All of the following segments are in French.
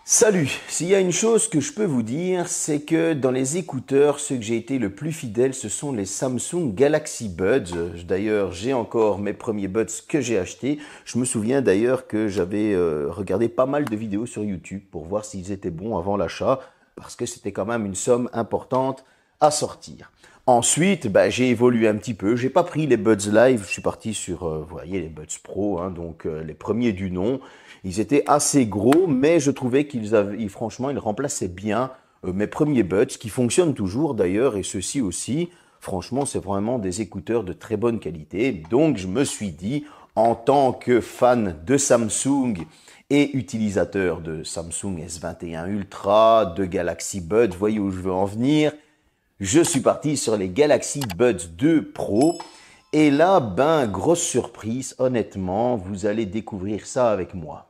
Salut! S'il y a une chose que je peux vous dire, c'est que dans les écouteurs, ceux que j'ai été le plus fidèle, ce sont les Samsung Galaxy Buds. D'ailleurs, j'ai encore mes premiers Buds que j'ai achetés. Je me souviens d'ailleurs que j'avais regardé pas mal de vidéos sur YouTube pour voir s'ils étaient bons avant l'achat, parce que c'était quand même une somme importante à sortir. Ensuite, j'ai évolué un petit peu. J'ai pas pris les Buds Live, je suis parti sur, vous voyez, les Buds Pro, donc les premiers du nom. Ils étaient assez gros, mais je trouvais franchement, ils remplaçaient bien mes premiers Buds, qui fonctionnent toujours d'ailleurs, et ceux-ci aussi. Franchement, c'est vraiment des écouteurs de très bonne qualité. Donc, je me suis dit, en tant que fan de Samsung et utilisateur de Samsung S21 Ultra, de Galaxy Buds, voyez où je veux en venir, je suis parti sur les Galaxy Buds 2 Pro. Et là, grosse surprise, honnêtement, vous allez découvrir ça avec moi.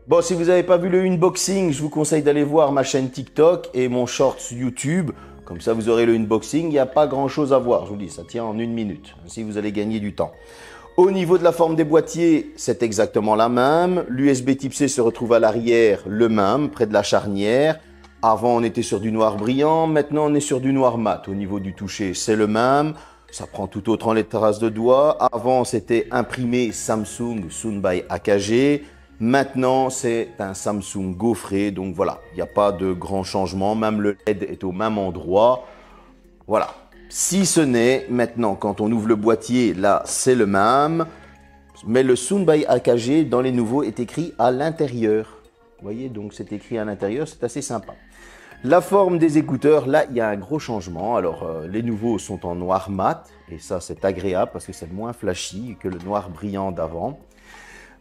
Bon, si vous n'avez pas vu le unboxing, je vous conseille d'aller voir ma chaîne TikTok et mon shorts YouTube. Comme ça, vous aurez le unboxing. Il n'y a pas grand-chose à voir. Je vous dis, ça tient en 1 minute. Ainsi, vous allez gagner du temps. Au niveau de la forme des boîtiers, c'est exactement la même. L'USB type C se retrouve à l'arrière, le même, près de la charnière. Avant, on était sur du noir brillant. Maintenant, on est sur du noir mat. Au niveau du toucher, c'est le même. Ça prend tout autant les traces de doigts. Avant, c'était imprimé Samsung Soon by AKG. Maintenant, c'est un Samsung gaufré, donc voilà, il n'y a pas de grand changement, même le LED est au même endroit. Voilà, si ce n'est, maintenant, quand on ouvre le boîtier, là, c'est le même, mais le Soon by AKG, dans les nouveaux, est écrit à l'intérieur. Vous voyez, donc c'est écrit à l'intérieur, c'est assez sympa. La forme des écouteurs, là, il y a un gros changement. Alors, les nouveaux sont en noir mat, et ça, c'est agréable parce que c'est moins flashy que le noir brillant d'avant.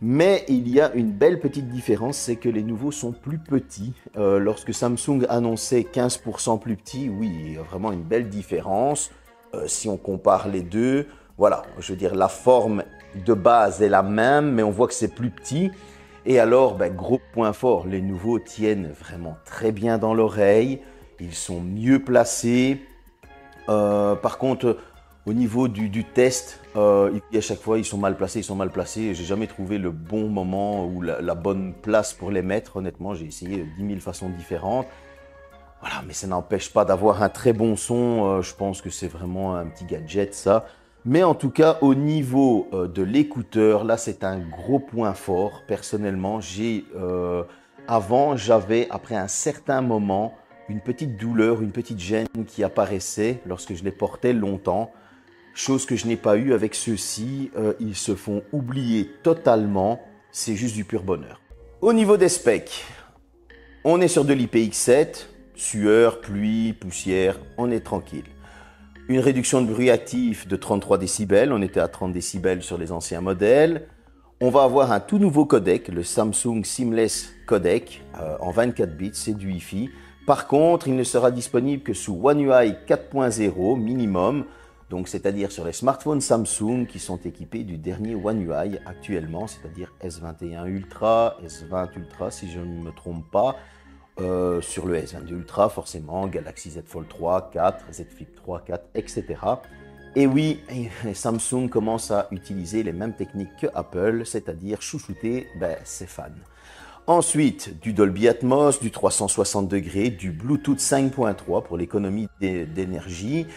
Mais il y a une belle petite différence, c'est que les nouveaux sont plus petits. Lorsque Samsung annonçait 15% plus petit, oui, il y a vraiment une belle différence. Si on compare les deux, voilà, je veux dire, la forme de base est la même, mais on voit que c'est plus petit. Et alors, gros point fort, les nouveaux tiennent vraiment très bien dans l'oreille. Ils sont mieux placés. Par contre, au niveau du test, à chaque fois, ils sont mal placés. J'ai jamais trouvé le bon moment ou la bonne place pour les mettre. Honnêtement, j'ai essayé 10 000 façons différentes. Voilà, mais ça n'empêche pas d'avoir un très bon son. Je pense que c'est vraiment un petit gadget, ça. Mais en tout cas, au niveau de l'écouteur, là, c'est un gros point fort. Personnellement, avant, j'avais, après un certain moment, une petite douleur, une petite gêne qui apparaissait lorsque je les portais longtemps. Chose que je n'ai pas eu avec ceux-ci, ils se font oublier totalement, c'est juste du pur bonheur. Au niveau des specs, on est sur de l'IPX7, sueur, pluie, poussière, on est tranquille. Une réduction de bruit actif de 33 décibels, on était à 30 décibels sur les anciens modèles. On va avoir un tout nouveau codec, le Samsung Seamless Codec, en 24 bits, c'est du Wi-Fi. Par contre, il ne sera disponible que sous One UI 4.0 minimum, donc c'est-à-dire sur les smartphones Samsung qui sont équipés du dernier One UI actuellement, c'est-à-dire S21 Ultra, S20 Ultra si je ne me trompe pas. Sur le S22 Ultra, forcément, Galaxy Z Fold 3, 4, Z Flip 3, 4, etc. Et oui, Samsung commence à utiliser les mêmes techniques que Apple, c'est-à-dire chouchouter ses fans. Ensuite, du Dolby Atmos, du 360 degrés, du Bluetooth 5.3 pour l'économie d'énergie.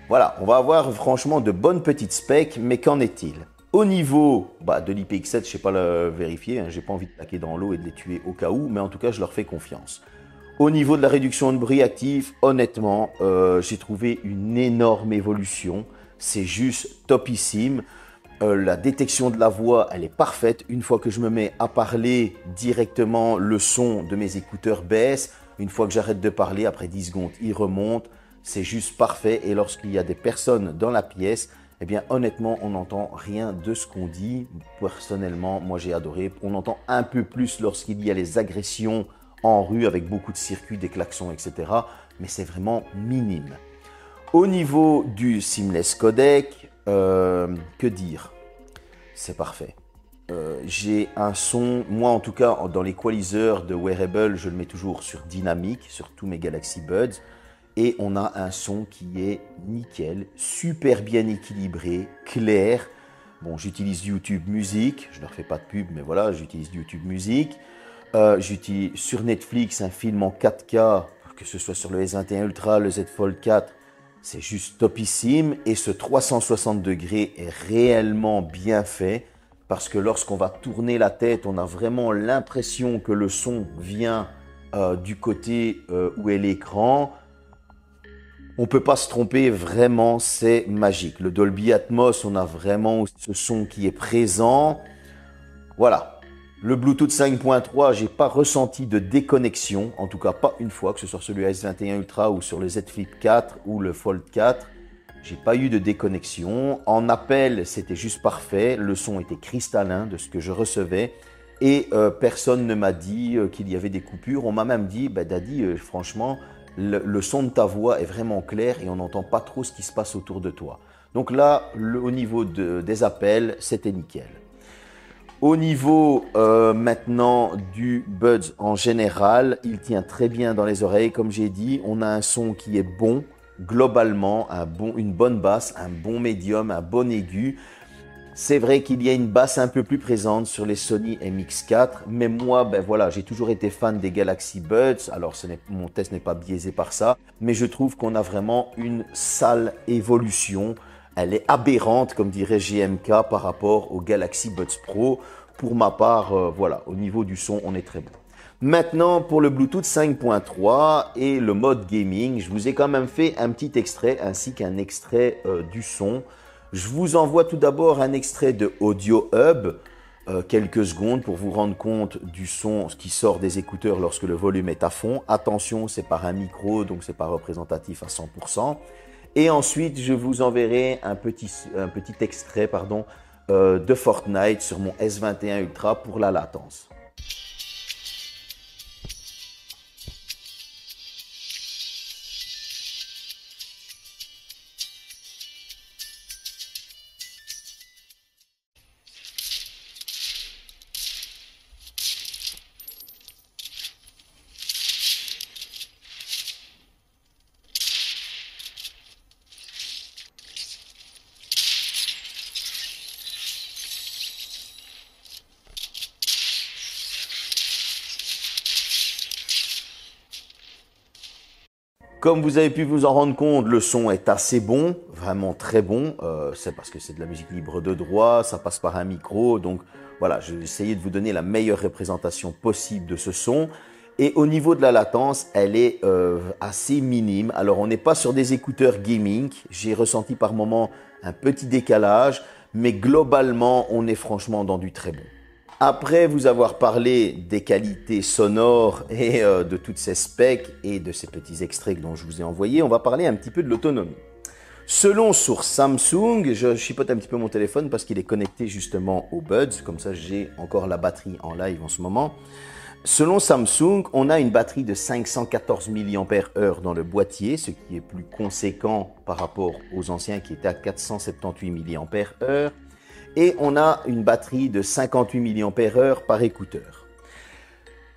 Voilà, on va avoir franchement de bonnes petites specs, mais qu'en est-il? Au niveau de l'IPX7, je ne sais pas le vérifier, je n'ai pas envie de plaquer dans l'eau et de les tuer au cas où, mais en tout cas, je leur fais confiance. Au niveau de la réduction de bruit actif, honnêtement, j'ai trouvé une énorme évolution. C'est juste topissime. La détection de la voix, elle est parfaite. Une fois que je me mets à parler directement, le son de mes écouteurs baisse. Une fois que j'arrête de parler, après 10 secondes, il remonte. C'est juste parfait. Et lorsqu'il y a des personnes dans la pièce, eh bien, honnêtement, on n'entend rien de ce qu'on dit. Personnellement, moi, j'ai adoré. On entend un peu plus lorsqu'il y a les agressions en rue avec beaucoup de circuits, des klaxons, etc. Mais c'est vraiment minime. Au niveau du Seamless Codec, que dire? C'est parfait. J'ai un son, moi en tout cas, dans l'équaliseur de Wearable, je le mets toujours sur dynamique, sur tous mes Galaxy Buds. et on a un son qui est nickel, super bien équilibré, clair. Bon, j'utilise YouTube Music, je ne leur fais pas de pub, mais voilà, j'utilise YouTube Music. J'utilise sur Netflix un film en 4K, que ce soit sur le S21 Ultra, le Z Fold 4, c'est juste topissime. Et ce 360 degrés est réellement bien fait, parce que lorsqu'on va tourner la tête, on a vraiment l'impression que le son vient du côté où est l'écran. On ne peut pas se tromper, vraiment, c'est magique. Le Dolby Atmos, on a vraiment ce son qui est présent. Voilà. Le Bluetooth 5.3, j'ai pas ressenti de déconnexion, en tout cas pas une fois, que ce soit sur le S21 Ultra ou sur le Z Flip 4 ou le Fold 4. J'ai pas eu de déconnexion. En appel, c'était juste parfait. Le son était cristallin de ce que je recevais. Et personne ne m'a dit qu'il y avait des coupures. On m'a même dit, bah, Daddy, franchement, le son de ta voix est vraiment clair et on n'entend pas trop ce qui se passe autour de toi. Donc là, au niveau des appels, c'était nickel. Au niveau maintenant du Buds en général, il tient très bien dans les oreilles. Comme j'ai dit, on a un son qui est bon, globalement, une bonne basse, un bon médium, un bon aigu. C'est vrai qu'il y a une basse un peu plus présente sur les Sony MX4, mais moi, ben voilà, j'ai toujours été fan des Galaxy Buds. Alors, mon test n'est pas biaisé par ça, mais je trouve qu'on a vraiment une sale évolution. Elle est aberrante, comme dirait GMK, par rapport au Galaxy Buds Pro. Pour ma part, voilà, au niveau du son, on est très bon. Maintenant, pour le Bluetooth 5.3 et le mode gaming, je vous ai quand même fait un petit extrait ainsi qu'un extrait du son. Je vous envoie tout d'abord un extrait de Audio Hub, quelques secondes pour vous rendre compte du son qui sort des écouteurs lorsque le volume est à fond. Attention, c'est par un micro, donc c'est pas représentatif à 100%. Et ensuite, je vous enverrai un petit extrait de Fortnite sur mon S21 Ultra pour la latence. Comme vous avez pu vous en rendre compte, le son est assez bon, vraiment très bon. C'est parce que c'est de la musique libre de droit, ça passe par un micro. Donc voilà, je vais essayer de vous donner la meilleure représentation possible de ce son. Et au niveau de la latence, elle est assez minime. Alors on n'est pas sur des écouteurs gaming. J'ai ressenti par moments un petit décalage, mais globalement, on est franchement dans du très bon. Après vous avoir parlé des qualités sonores et de toutes ces specs et de ces petits extraits dont je vous ai envoyé, on va parler un petit peu de l'autonomie. Selon source Samsung, je chipote un petit peu mon téléphone parce qu'il est connecté justement aux Buds, comme ça j'ai encore la batterie en live en ce moment. Selon Samsung, on a une batterie de 514 mAh dans le boîtier, ce qui est plus conséquent par rapport aux anciens qui étaient à 478 mAh. Et on a une batterie de 58 mAh par écouteur.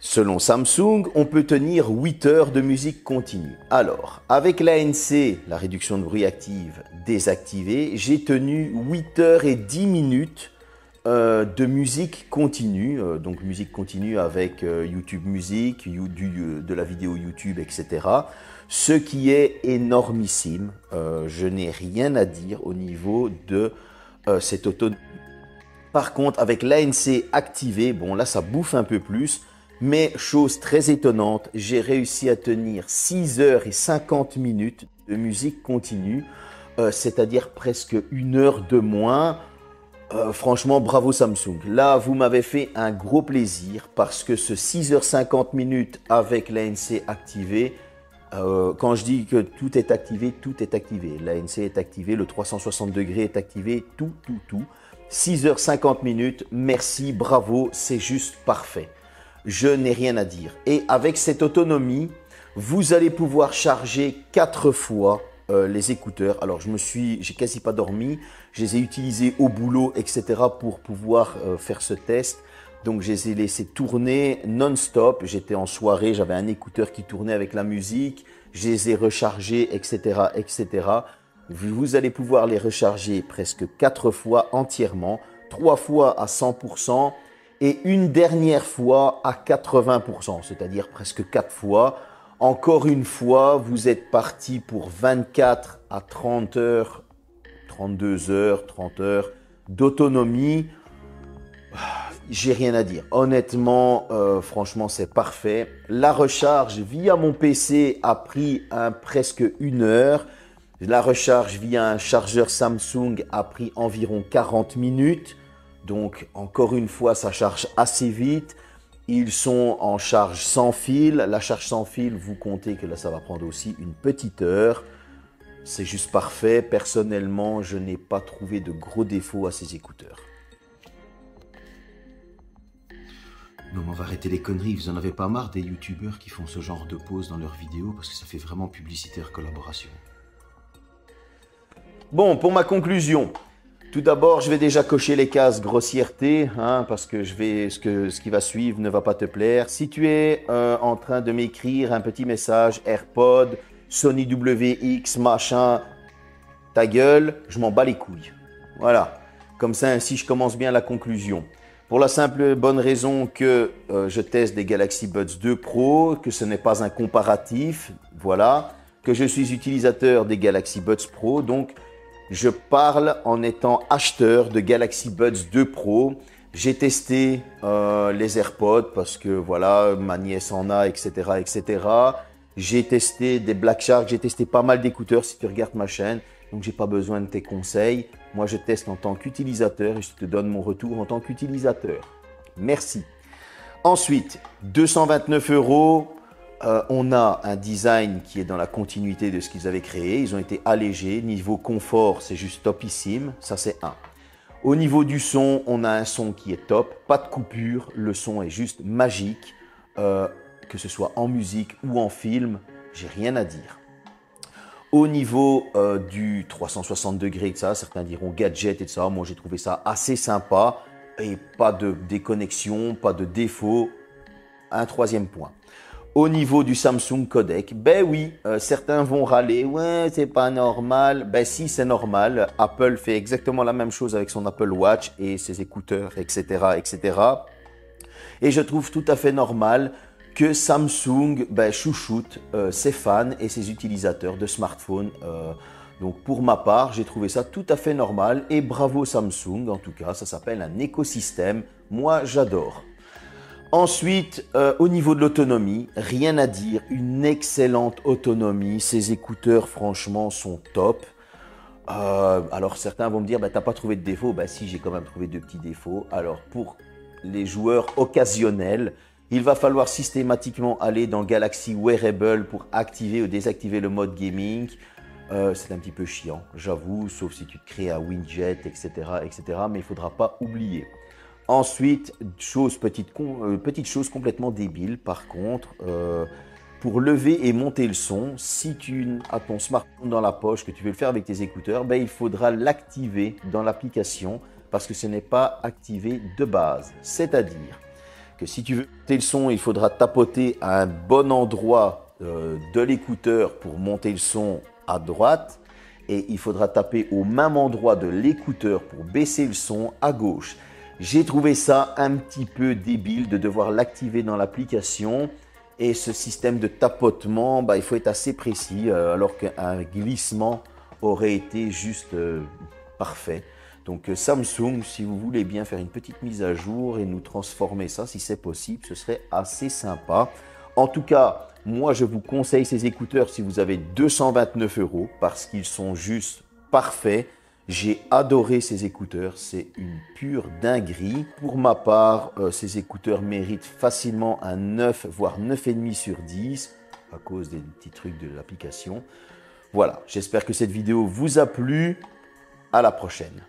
Selon Samsung, on peut tenir 8 heures de musique continue. Alors, avec l'ANC, la réduction de bruit active, désactivée, j'ai tenu 8 heures et 10 minutes de musique continue. Donc musique continue avec YouTube Music, de la vidéo YouTube, etc. Ce qui est énormissime. Je n'ai rien à dire au niveau de cette autonomie. Par contre, avec l'ANC activé, bon là ça bouffe un peu plus, mais chose très étonnante, j'ai réussi à tenir 6 heures et 50 minutes de musique continue, c'est-à-dire presque 1 heure de moins. Franchement, bravo Samsung. Là, vous m'avez fait un gros plaisir parce que ce 6h50 minutes avec l'ANC activé, quand je dis que tout est activé, tout est activé. L'ANC est activé, le 360 degrés est activé, tout. 6h50 minutes, merci, bravo, c'est juste parfait. Je n'ai rien à dire. Et avec cette autonomie, vous allez pouvoir charger 4 fois les écouteurs. Alors, j'ai quasi pas dormi. Je les ai utilisés au boulot, etc. pour pouvoir faire ce test. Donc, je les ai laissés tourner non-stop. J'étais en soirée, j'avais un écouteur qui tournait avec la musique. je les ai rechargés, etc., etc. Vous allez pouvoir les recharger presque 4 fois entièrement, 3 fois à 100% et une dernière fois à 80%, c'est-à-dire presque 4 fois. Encore une fois, vous êtes parti pour 24 à 30 heures, 32 heures, 30 heures d'autonomie. J'ai rien à dire. Honnêtement, franchement, c'est parfait. La recharge via mon PC a pris presque 1 heure. La recharge via un chargeur Samsung a pris environ 40 minutes. Donc, encore une fois, ça charge assez vite. Ils sont en charge sans fil. La charge sans fil, vous comptez que là, ça va prendre aussi une petite heure. C'est juste parfait. Personnellement, je n'ai pas trouvé de gros défauts à ces écouteurs. Non, mais on va arrêter les conneries. Vous en avez pas marre des youtubeurs qui font ce genre de pause dans leurs vidéos parce que ça fait vraiment publicitaire collaboration. Bon, pour ma conclusion, tout d'abord, je vais déjà cocher les cases grossièreté, parce que ce qui va suivre ne va pas te plaire. Si tu es en train de m'écrire un petit message, AirPod, Sony WX, machin, ta gueule, je m'en bats les couilles. Voilà, comme ça, ainsi je commence bien la conclusion. Pour la simple et bonne raison que je teste des Galaxy Buds 2 Pro, que ce n'est pas un comparatif, voilà, que je suis utilisateur des Galaxy Buds Pro, donc je parle en étant acheteur de Galaxy Buds 2 Pro. J'ai testé les AirPods parce que voilà, ma nièce en a, etc., etc. J'ai testé des Black Shark, j'ai testé pas mal d'écouteurs si tu regardes ma chaîne. Donc, j'ai pas besoin de tes conseils. Moi, je teste en tant qu'utilisateur et je te donne mon retour en tant qu'utilisateur. Merci. Ensuite, 229 €. On a un design qui est dans la continuité de ce qu'ils avaient créé. Ils ont été allégés. Niveau confort, c'est juste topissime. Ça, c'est un. Au niveau du son, on a un son qui est top. Pas de coupure. Le son est juste magique. Que ce soit en musique ou en film, j'ai rien à dire. Au niveau du 360 degrés, certains diront gadget et ça, moi j'ai trouvé ça assez sympa et pas de déconnexion, pas de défaut. Un troisième point. Au niveau du Samsung codec, ben oui, certains vont râler, ouais c'est pas normal. Ben si, c'est normal. Apple fait exactement la même chose avec son Apple Watch et ses écouteurs, etc., etc. Et je trouve tout à fait normal que Samsung chouchoute ses fans et ses utilisateurs de smartphones. Donc pour ma part, j'ai trouvé ça tout à fait normal et bravo Samsung, en tout cas, ça s'appelle un écosystème. Moi, j'adore. Ensuite, au niveau de l'autonomie, rien à dire, une excellente autonomie. Ces écouteurs, franchement, sont top. Alors certains vont me dire, t'as pas trouvé de défaut? Si, j'ai quand même trouvé deux petits défauts. Alors pour les joueurs occasionnels, il va falloir systématiquement aller dans Galaxy Wearable pour activer ou désactiver le mode gaming. C'est un petit peu chiant, j'avoue, sauf si tu te crées un widget, etc., etc. Mais il ne faudra pas oublier. Ensuite, petite chose complètement débile, par contre, pour lever et monter le son, si tu as ton smartphone dans la poche, que tu veux le faire avec tes écouteurs, il faudra l'activer dans l'application parce que ce n'est pas activé de base. C'est-à-dire que si tu veux monter le son, il faudra tapoter à un bon endroit de l'écouteur pour monter le son à droite et il faudra taper au même endroit de l'écouteur pour baisser le son à gauche. J'ai trouvé ça un petit peu débile de devoir l'activer dans l'application et ce système de tapotement, il faut être assez précis alors qu'un glissement aurait été juste parfait. Donc Samsung, si vous voulez bien faire une petite mise à jour et nous transformer ça, si c'est possible, ce serait assez sympa. En tout cas, moi je vous conseille ces écouteurs si vous avez 229 € parce qu'ils sont juste parfaits. J'ai adoré ces écouteurs, c'est une pure dinguerie. Pour ma part, ces écouteurs méritent facilement un 9, voire 9,5 sur 10 à cause des petits trucs de l'application. Voilà, j'espère que cette vidéo vous a plu. À la prochaine.